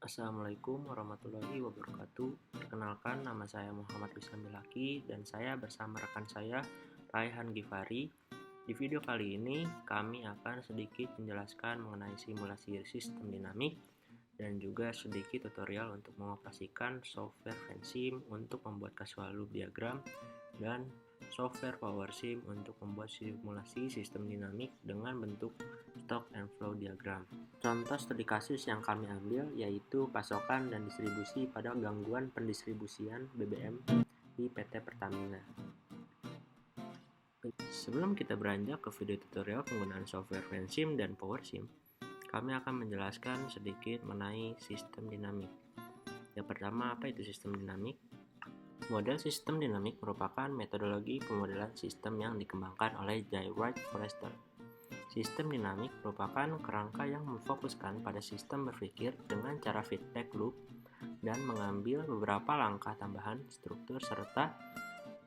Assalamualaikum warahmatullahi wabarakatuh. Perkenalkan, nama saya Muhammad Rizwan Milaki dan saya bersama rekan saya Raihan Gifari. Di video kali ini kami akan sedikit menjelaskan mengenai simulasi sistem dinamik dan juga sedikit tutorial untuk mengoperasikan software Vensim untuk membuat casual loop diagram dan software PowerSim untuk membuat simulasi sistem dinamik dengan bentuk stock and flow diagram. Contoh studi kasus yang kami ambil yaitu pasokan dan distribusi pada gangguan pendistribusian BBM di PT Pertamina. Sebelum kita beranjak ke video tutorial penggunaan software Vensim dan PowerSim, kami akan menjelaskan sedikit mengenai sistem dinamik. Yang pertama, apa itu sistem dinamik? Model sistem dinamik merupakan metodologi pemodelan sistem yang dikembangkan oleh J. Wright Forrester. Sistem dinamik merupakan kerangka yang memfokuskan pada sistem berpikir dengan cara feedback loop dan mengambil beberapa langkah tambahan struktur serta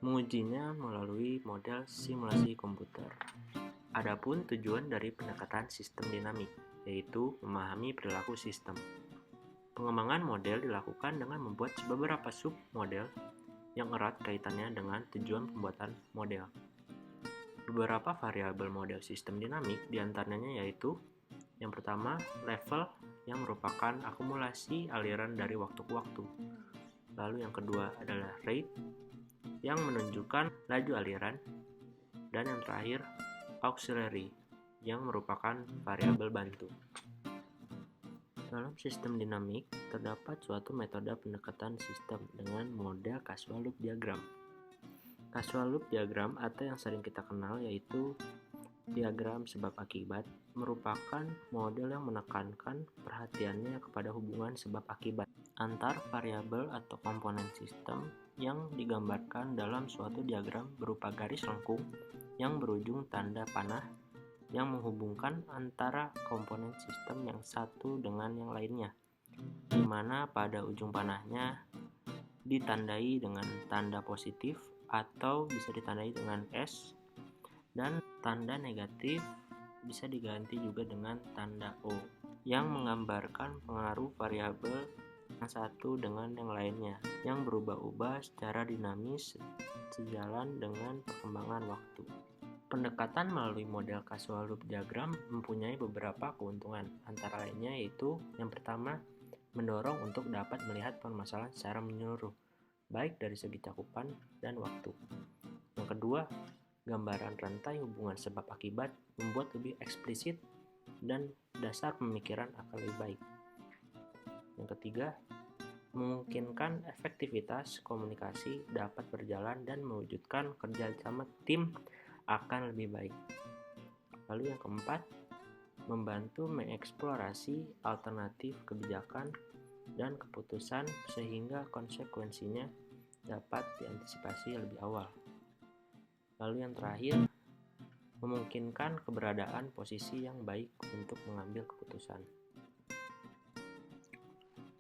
mengujinya melalui model simulasi komputer. Adapun tujuan dari pendekatan sistem dinamik, yaitu memahami perilaku sistem. Pengembangan model dilakukan dengan membuat beberapa sub-model yang erat kaitannya dengan tujuan pembuatan model. Beberapa variabel model sistem dinamik diantaranya yaitu yang pertama, level yang merupakan akumulasi aliran dari waktu ke waktu. Lalu yang kedua adalah rate yang menunjukkan laju aliran. Dan yang terakhir, auxiliary yang merupakan variabel bantu. Dalam sistem dinamik, terdapat suatu metode pendekatan sistem dengan model casual loop diagram. Casual loop diagram atau yang sering kita kenal yaitu diagram sebab akibat merupakan model yang menekankan perhatiannya kepada hubungan sebab akibat antar variabel atau komponen sistem yang digambarkan dalam suatu diagram berupa garis lengkung yang berujung tanda panah yang menghubungkan antara komponen sistem yang satu dengan yang lainnya, di mana pada ujung panahnya ditandai dengan tanda positif atau bisa ditandai dengan S, dan tanda negatif bisa diganti juga dengan tanda O yang menggambarkan pengaruh variabel yang satu dengan yang lainnya yang berubah-ubah secara dinamis sejalan dengan perkembangan waktu. Pendekatan melalui model casual loop diagram mempunyai beberapa keuntungan, antara lainnya yaitu yang pertama, mendorong untuk dapat melihat permasalahan secara menyeluruh, baik dari segi cakupan dan waktu. Yang kedua, gambaran rantai hubungan sebab akibat membuat lebih eksplisit dan dasar pemikiran akan lebih baik. Yang ketiga, memungkinkan efektivitas komunikasi dapat berjalan dan mewujudkan kerjasama tim akan lebih baik. Lalu yang keempat, membantu mengeksplorasi alternatif kebijakan dan keputusan sehingga konsekuensinya dapat diantisipasi lebih awal. Lalu yang terakhir, memungkinkan keberadaan posisi yang baik untuk mengambil keputusan.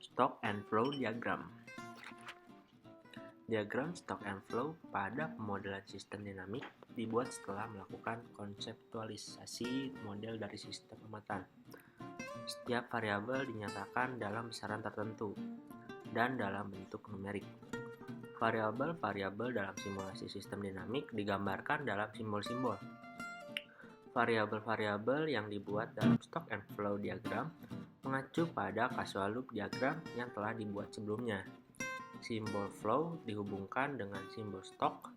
Stock and flow diagram. Diagram stock and flow pada pemodelan sistem dinamik dibuat setelah melakukan konseptualisasi model dari sistem amatan. Setiap variabel dinyatakan dalam besaran tertentu dan dalam bentuk numerik. Variabel-variabel dalam simulasi sistem dinamik digambarkan dalam simbol-simbol. Variabel-variabel yang dibuat dalam stock and flow diagram mengacu pada casual loop diagram yang telah dibuat sebelumnya. Simbol flow dihubungkan dengan simbol stock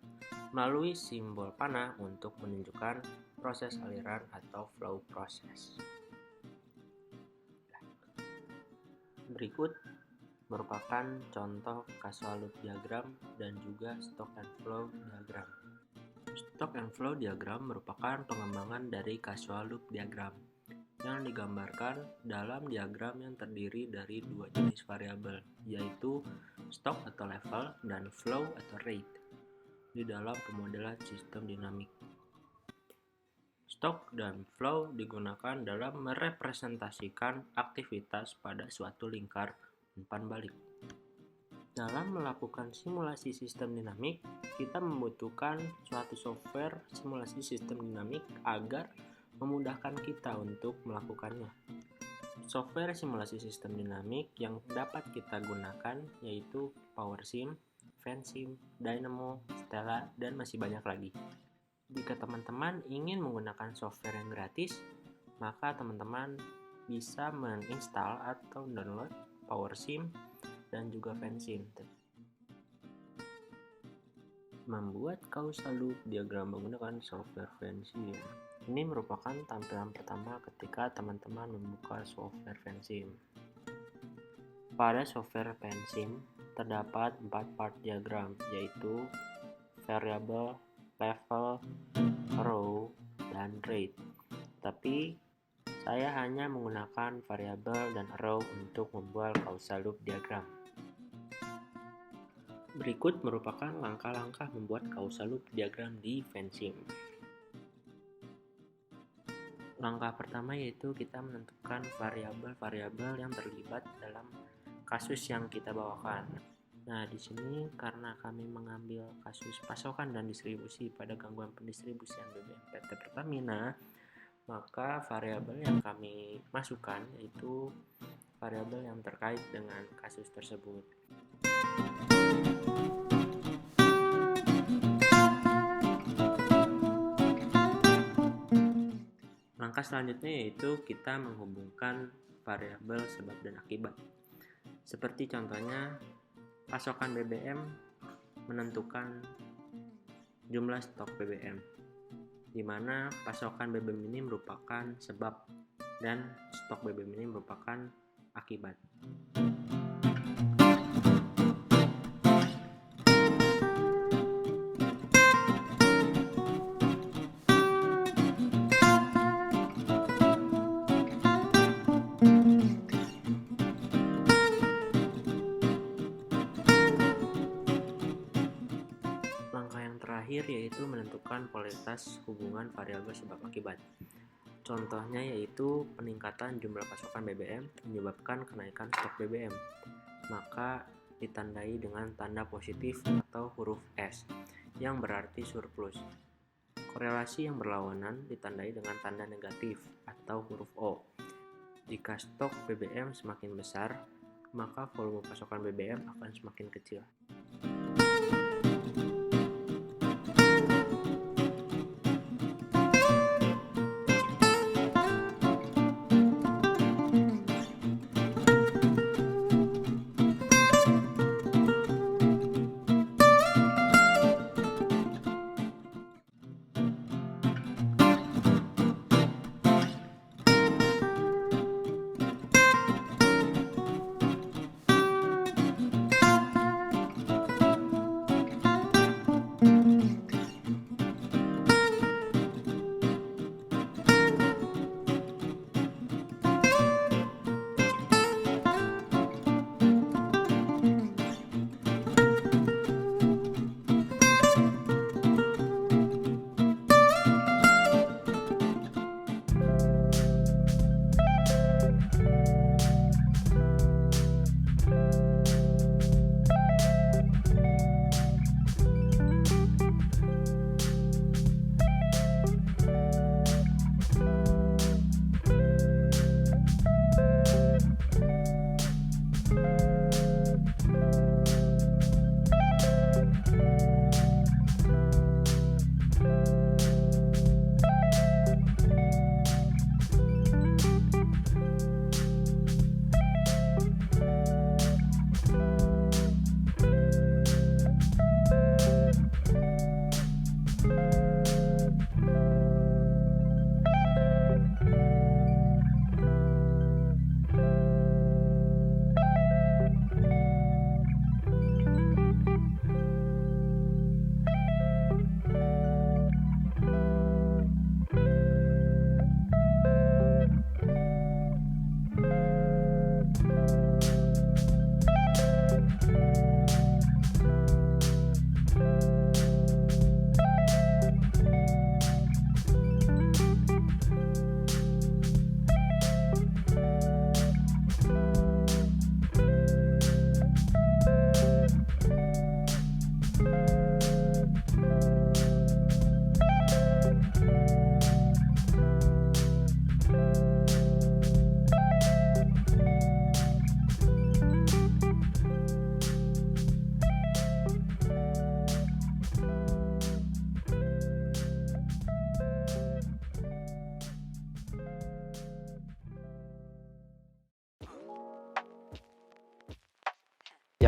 melalui simbol panah untuk menunjukkan proses aliran atau flow proses. Berikut merupakan contoh casual loop diagram dan juga stock and flow diagram. Stock and flow diagram merupakan pengembangan dari casual loop diagram yang digambarkan dalam diagram yang terdiri dari dua jenis variabel, yaitu stock atau level dan flow atau rate di dalam pemodelan sistem dinamik. Stock dan flow digunakan dalam merepresentasikan aktivitas pada suatu lingkar umpan balik. Dalam melakukan simulasi sistem dinamik, kita membutuhkan suatu software simulasi sistem dinamik agar memudahkan kita untuk melakukannya. Software simulasi sistem dinamik yang dapat kita gunakan yaitu PowerSim, FanSim, Dynamo, Stella, dan masih banyak lagi. Jika teman-teman ingin menggunakan software yang gratis, maka teman-teman bisa menginstal atau download PowerSim dan juga FanSim. Membuat causal loop diagram menggunakan software FanSim. Ini merupakan tampilan pertama ketika teman-teman membuka software FanSim. Pada software FanSim terdapat 4 part diagram, yaitu variable, level, row, dan rate. Tapi saya hanya menggunakan variable dan row untuk membuat causal loop diagram. Berikut merupakan langkah-langkah membuat causal loop diagram di FanSim. Langkah pertama yaitu kita menentukan variabel-variabel yang terlibat dalam kasus yang kita bawakan. Nah, di sini karena kami mengambil kasus pasokan dan distribusi pada gangguan pendistribusian BBM PT Pertamina, maka variabel yang kami masukkan yaitu variabel yang terkait dengan kasus tersebut. Langkah selanjutnya yaitu kita menghubungkan variabel sebab dan akibat. Seperti contohnya, pasokan BBM menentukan jumlah stok BBM, di mana pasokan BBM ini merupakan sebab dan stok BBM ini merupakan akibat. Terakhir yaitu menentukan polaritas hubungan variabel sebab akibat. Contohnya yaitu peningkatan jumlah pasokan BBM menyebabkan kenaikan stok BBM, maka ditandai dengan tanda positif atau huruf S yang berarti surplus. Korelasi yang berlawanan ditandai dengan tanda negatif atau huruf O. Jika stok BBM semakin besar, maka volume pasokan BBM akan semakin kecil.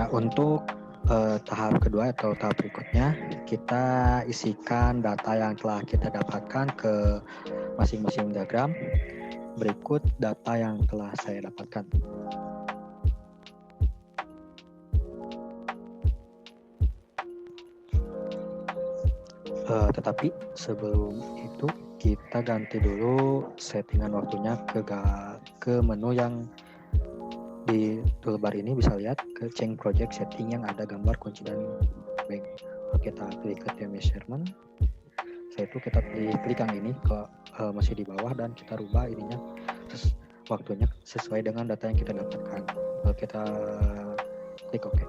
Ya, untuk tahap kedua atau tahap berikutnya, kita isikan data yang telah kita dapatkan ke masing-masing diagram. Berikut data yang telah saya dapatkan. Tetapi sebelum itu kita ganti dulu settingan waktunya ke menu yang di toolbar ini. Bisa lihat ke change project setting yang ada gambar kunci dan bank. Kita klik ke time measurement. Setelah itu kita klik yang ini masih di bawah dan kita rubah ininya waktunya sesuai dengan data yang kita dapatkan. Kita klik OK.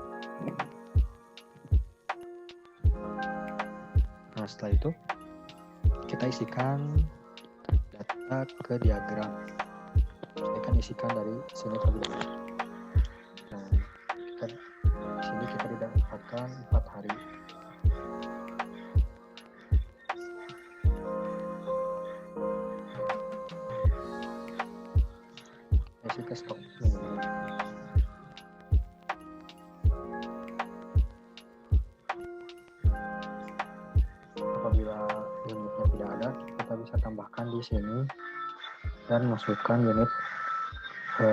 Nah, setelah itu kita isikan data ke diagram. Saya akan isikan dari sini terlebih dahulu. Nah, di sini kita didapatkan 4 hari. Isi ke stok minggu. Apabila unitnya tidak ada, kita bisa tambahkan di sini dan masukkan unit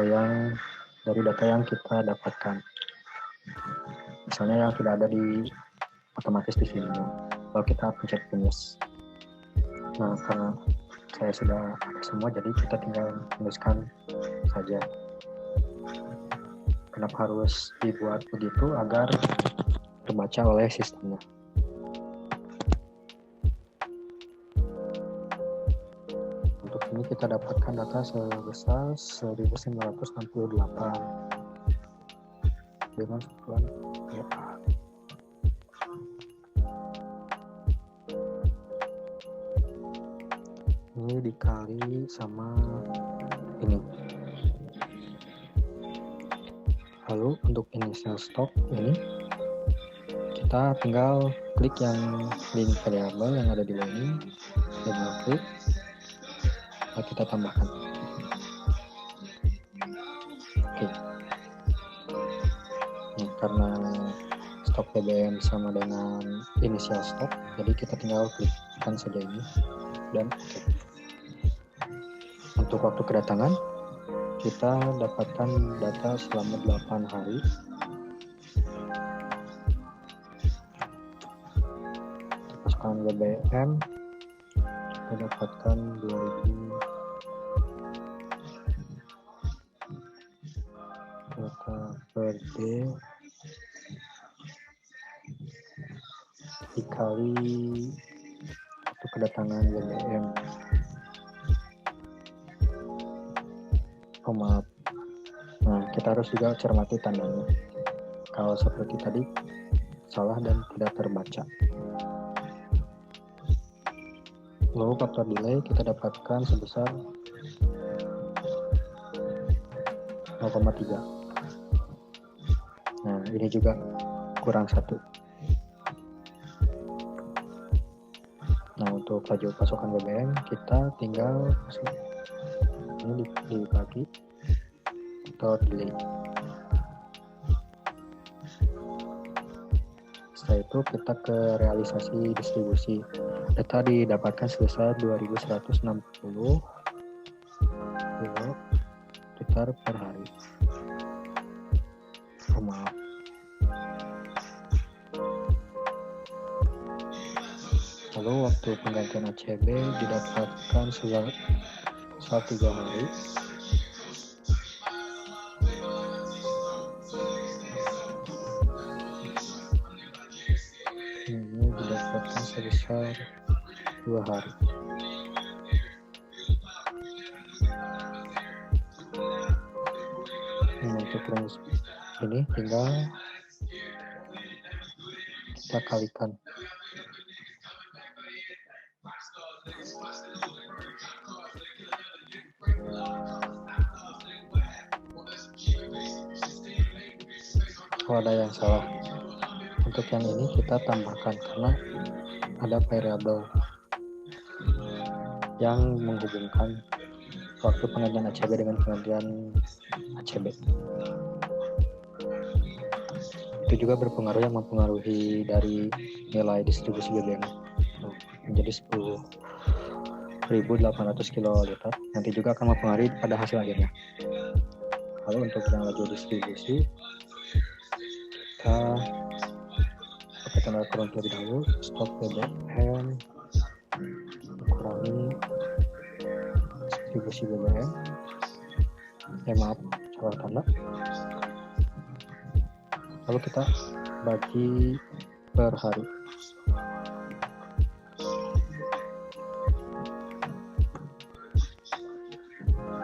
yang dari data yang kita dapatkan. Misalnya yang tidak ada di otomatis di sini. Lalu kita pencet finish. Nah, karena saya sudah ada semua, jadi kita tinggal tuliskan saja. Kenapa harus dibuat begitu? Agar terbaca oleh sistemnya. Untuk ini kita dapatkan data sebesar 1968 dengan satuan PA. Ini dikali sama ini. Lalu untuk initial stock ini kita tinggal klik yang link variable yang ada di bawah ini, double klik, lalu kita tambahkan. Oke. Nah, karena stok BBM sama dengan initial stock, jadi kita tinggal klikkan saja ini dan oke. Untuk waktu kedatangan kita dapatkan data selama 8 hari. Masukkan BBM, kita dapatkan 2000 data per day dikali waktu kedatangan BBM. Oh maaf. Nah, kita harus juga cermati tandanya. Kalau seperti tadi salah dan tidak terbaca. Lalu faktor delay kita dapatkan sebesar 0,3. Nah, ini juga kurang 1. Nah, untuk laju pasokan BBM kita tinggal ini dibagi atau delay. Setelah itu kita ke realisasi distribusi. Data didapatkan sebesar 2160 liter per hari. Oh, maaf. Lalu waktu penggantian ACB didapatkan selama 3 hari. Ini didapatkan sebesar 2 hari. Untuk rumus ini tinggal kita kalikan. Oh, ada yang salah. Untuk yang ini kita tambahkan karena ada variabel yang menghubungkan waktu penggantian ACB dengan penggantian ACB. itu juga berpengaruh yang mempengaruhi dari nilai distribusi BBM menjadi 10.800 kiloliter. Nanti juga akan mempengaruhi pada hasil akhirnya. Lalu untuk yang laju distribusi, kita pakai tanda kurung terlebih dahulu. Stok BBM kurangi distribusi BBM. Maaf, salah tanda. Lalu kita bagi per hari.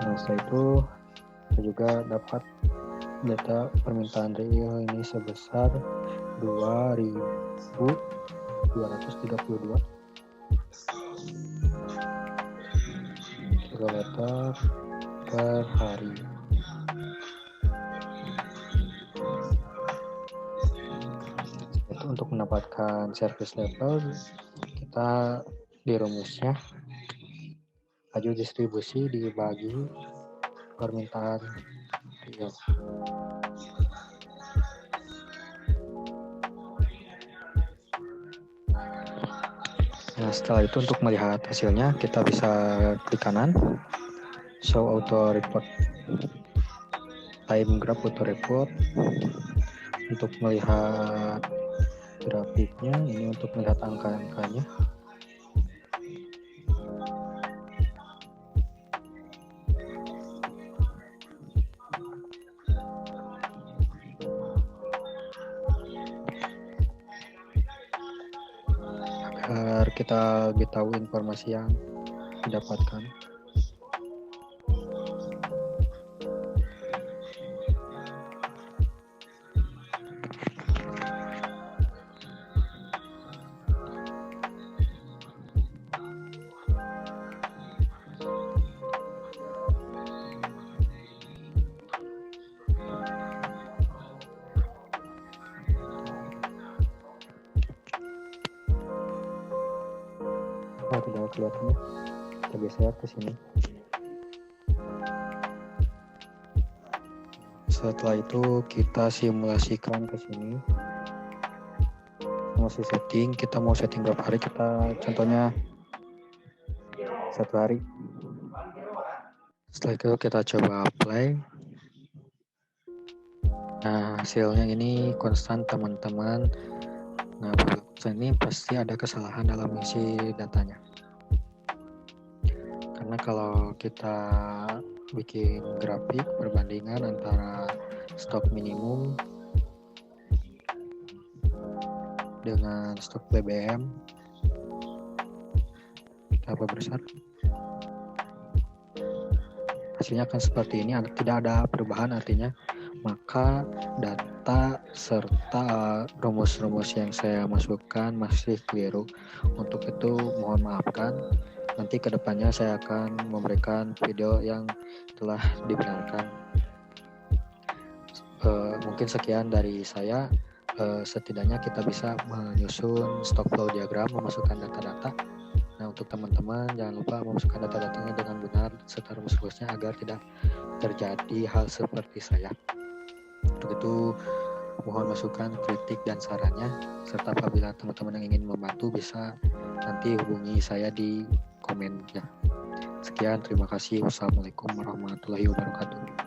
Nah, setelah itu kita juga dapat data permintaan real ini sebesar 2.232 kiloliter per hari. Itu untuk mendapatkan service level, kita di rumusnya laju distribusi dibagi permintaan real. Nah, setelah itu untuk melihat hasilnya kita bisa klik kanan, show auto report, time graph auto report. Untuk melihat grafiknya, ini untuk melihat angka-angkanya. Agar kita lebih tahu informasi yang didapatkan. Tidak kelihatannya, kita geser ke sini. Setelah itu kita simulasikan ke sini. Masih setting, kita mau setting berapa hari, kita contohnya 1 hari. Setelah itu kita coba apply. Nah, hasilnya ini konstan teman-teman. Nah, ini pasti ada kesalahan dalam isi datanya. Karena kalau kita bikin grafik perbandingan antara stok minimum dengan stok BBM, kita besar, hasilnya akan seperti ini, tidak ada perubahan, artinya maka data serta rumus-rumus yang saya masukkan masih keliru. Untuk itu mohon maafkan. Nanti kedepannya saya akan memberikan video yang telah dibenarkan. Mungkin sekian dari saya. Setidaknya kita bisa menyusun stock flow diagram, memasukkan data-data. Nah, untuk teman-teman jangan lupa memasukkan data-datanya dengan benar serta rumus-rumusnya agar tidak terjadi hal seperti saya. Untuk itu mohon masukan, kritik, dan sarannya, serta apabila teman-teman yang ingin membantu bisa nanti hubungi saya di komennya. Sekian, terima kasih. Wassalamualaikum warahmatullahi wabarakatuh.